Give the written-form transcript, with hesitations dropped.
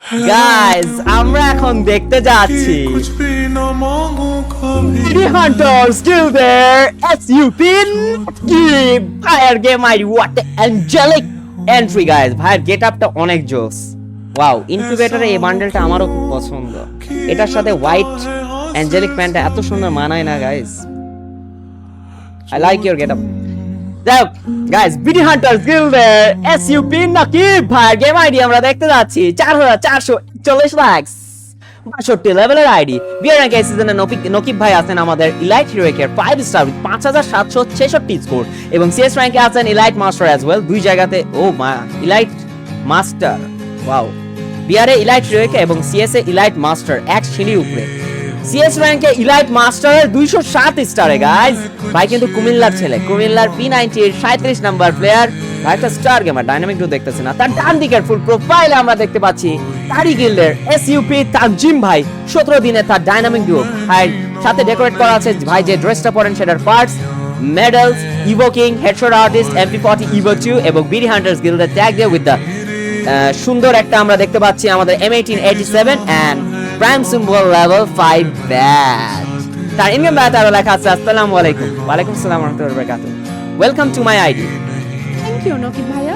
guys আমরা এখন দেখতে যাচ্ছি City Hunters Still There SUP Fire Game ID what the angelic entry guys ভাইয়ের গেট আপটা অনেক জোস ওয়াও ইনকিউবেটরের এই বান্ডেলটা আমারও খুব পছন্দ এটার সাথে হোয়াইট অ্যাঞ্জেলিক প্যান্টটা এত সুন্দর মানায় না guys I like your get up guys BD hunters গিল্ডের এসইউপি নাকিব ভাইয়ের গেম আইডি আমরা দেখতে যাচ্ছি 4440 লাক্স 62 লেভেলের আইডি বিয়ার র্যাঙ্ক এই সিজনে নকিব ভাই আছেন আমাদের ইলাইট হিরোইকের 5 স্টার 5766 স্কোর এবং সিএস র্যাঙ্কে আছেন ইলাইট মাস্টার অ্যাজ ওয়েল দুই জায়গাতে ও মা ইলাইট মাস্টার ওয়াও বিয়ারে ইলাইট হিরোইকে এবং সিএস এ ইলাইট মাস্টার এক সিঁড়ি উপরে সিএস র্যাঙ্কে ইলাইট মাস্টারের 207 স্টারে গাইস ভাই কিন্তু কুমিল্লার ছেলে কুমিল্লার P90 এর 37 নাম্বার প্লেয়ার ভাই একটা স্টার গেমার ডাইনামিক ডু দেখতেছেন না তার ডান দিকের ফুল প্রোফাইলে আমরা দেখতে পাচ্ছি তারি গিল্ডের এসইউপি তানজিম ভাই 17 দিনে তার ডাইনামিক ডু ভাই সাথে ডেকোরেট করা আছে ভাই যে ড্রেসটা পরেন সেটার parts medals evoking headshot artist MP40 Evo 2 এবং বিডি হান্টার্স গিল্ডের ট্যাগ দিয়ে উইথ দ্য সুন্দর একটা আমরা দেখতে পাচ্ছি আমাদের M1887 and prime symbol level 5 bat তার ইনগেম ব্যাট আর লেখা আছে আসসালামু আলাইকুম ওয়া আলাইকুম আসসালাম ওয়া রাহমাতুল্লাহি ওয়া বারাকাতুহু welcome to my ID thank you Nakib ভাইয়া